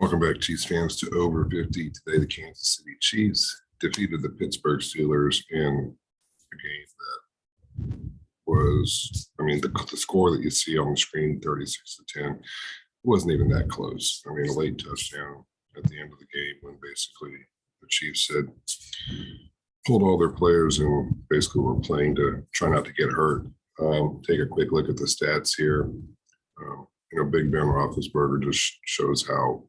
Welcome back, Chiefs fans, to Over 50. Today, the Kansas City Chiefs defeated the Pittsburgh Steelers in a game that was, the score that you see on the screen, 36-10, wasn't even that close. A late touchdown at the end of the game when basically the Chiefs had pulled all their players and basically were playing to try not to get hurt. Take a quick look at the stats here. Big Ben Roethlisberger just shows how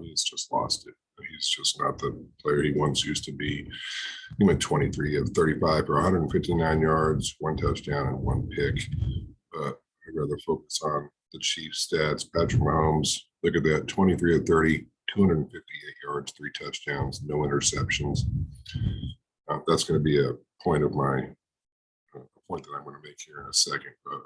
he's just lost it. He's just not the player he once used to be. He went 23 of 35 for 159 yards, 1 touchdown, and 1 pick. But I'd rather focus on the Chiefs stats. Patrick Mahomes, look at that, 23 of 30, 258 yards, 3 touchdowns, no interceptions. That's going to be a point of my point that I'm going to make here in a second. But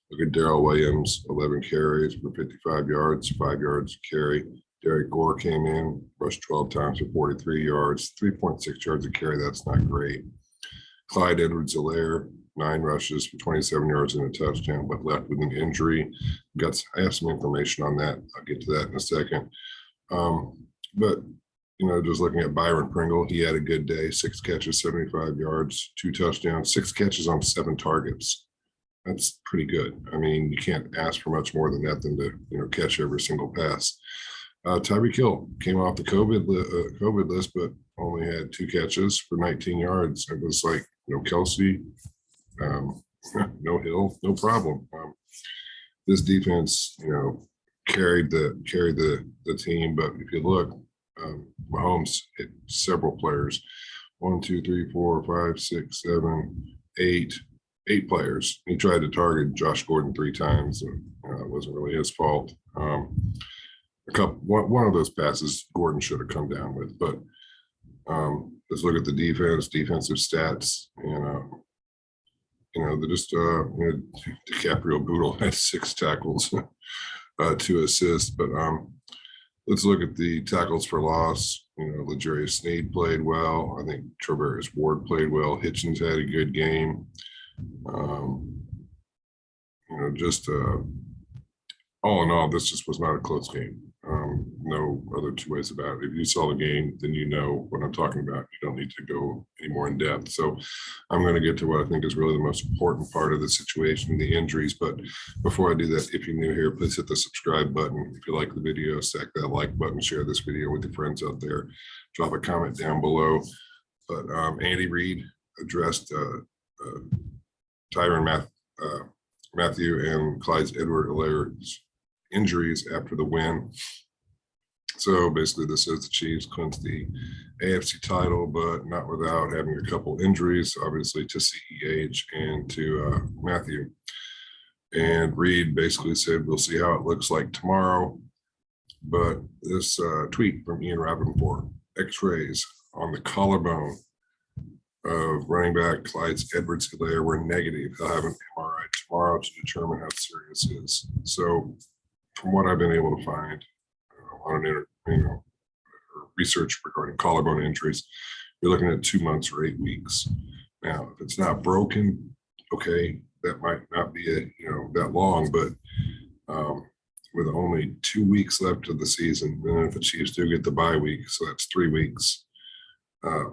look at Darrell Williams, 11 carries for 55 yards, 5 yards a carry. Derek Gore came in, rushed 12 times for 43 yards, 3.6 yards a carry. That's not great. Clyde Edwards-Helaire, 9 rushes for 27 yards and a touchdown, but left with an injury. I have some information on that. I'll get to that in a second. But just looking at Byron Pringle, he had a good day. 6 catches, 75 yards, 2 touchdowns, 6 catches on 7 targets. That's pretty good. You can't ask for much more than that than to catch every single pass. Tyreek Hill came off the COVID list, but only had 2 catches for 19 yards. It was like Kelsey, no Hill, no problem. This defense, carried the team. But if you look, Mahomes hit several players. 1, 2, 3, 4, 5, 6, 7, 8 players. He tried to target Josh Gordon 3 times. It wasn't really his fault. One of those passes Gordon should have come down with. But let's look at the defensive stats. They're just DiCaprio Bootle had 6 tackles, 2 assists. But let's look at the tackles for loss. L'Jarius Sneed played well. I think Travarius Ward played well. Hitchens had a good game. All in all, this just was not a close game. No other 2 ways about it. If you saw the game, then you know what I'm talking about. You don't need to go any more in depth. So I'm going to get to what I think is really the most important part of the situation, the injuries. But before I do that, if you're new here, please hit the subscribe button. If you like the video, stack that like button, share this video with your friends out there. Drop a comment down below. But Andy Reid addressed Tyrann Mathieu and Clyde Edwards-Helaire's injuries after the win. So basically this says the Chiefs clinched the AFC title, but not without having a couple injuries, obviously to CEH and to Mathieu. And Reid basically said, we'll see how it looks like tomorrow. But this tweet from Ian Rappaport, x-rays on the collarbone of running back Clyde Edwards-Helaire were negative. He'll have an MRI tomorrow to determine how serious it is. So from what I've been able to find on research regarding collarbone injuries, you're looking at 2 months or 8 weeks. Now, if it's not broken, okay, that might not be that long, but with only 2 weeks left of the season, then if the Chiefs do get the bye week, so that's 3 weeks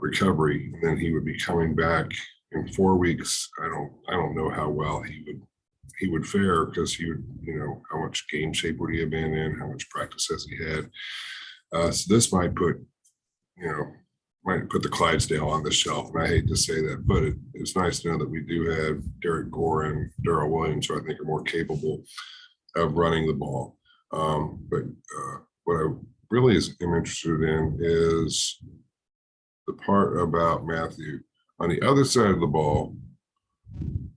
recovery, and then he would be coming back in 4 weeks. I don't know how well he would fare, because he would, how much game shape would he have been in, how much practice has he had. So this might put the Clydesdale on the shelf. And I hate to say that, but it's nice to know that we do have Derek Gore and Darrell Williams, who I think are more capable of running the ball. But what I really am interested in is the part about Mathieu. On the other side of the ball,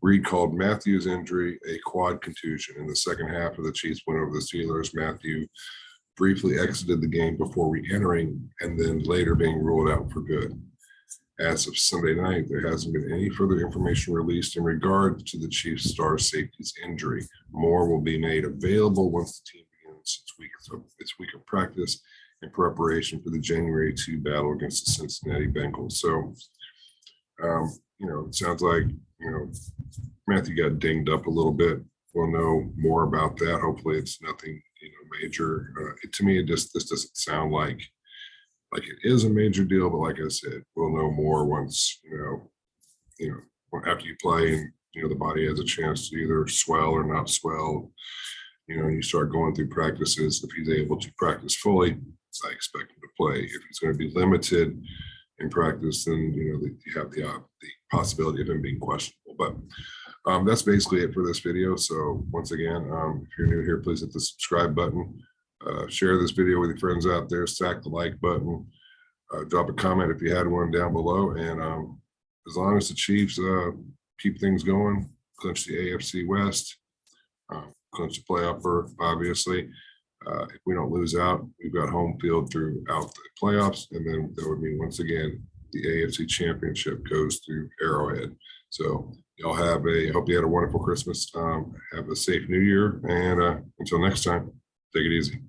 Reid called Mathieu's injury a quad contusion. In the second half of the Chiefs win over the Steelers, Mathieu briefly exited the game before re-entering and then later being ruled out for good. As of Sunday night, there hasn't been any further information released in regard to the Chiefs' star safety's injury. More will be made available once the team begins its week of practice in preparation for the January 2 battle against the Cincinnati Bengals. So, it sounds like, Mathieu got dinged up a little bit. We'll know more about that. Hopefully it's nothing, major. To me, this doesn't sound like it is a major deal, but like I said, we'll know more once after you play and the body has a chance to either swell or not swell. You start going through practices. If he's able to practice fully, I expect him to play. If he's going to be limited in practice, then you have the possibility of him being questionable. But that's basically it for this video. So once again, if you're new here, please hit the subscribe button. Share this video with your friends out there. Stack the like button. Drop a comment if you had one down below. And as long as the Chiefs keep things going, clinch the AFC West, clinch the playoff berth, obviously. If we don't lose out, we've got home field throughout the playoffs. And then that would mean, once again, the AFC Championship goes through Arrowhead. So y'all hope you had a wonderful Christmas. Have a safe New Year. And until next time, take it easy.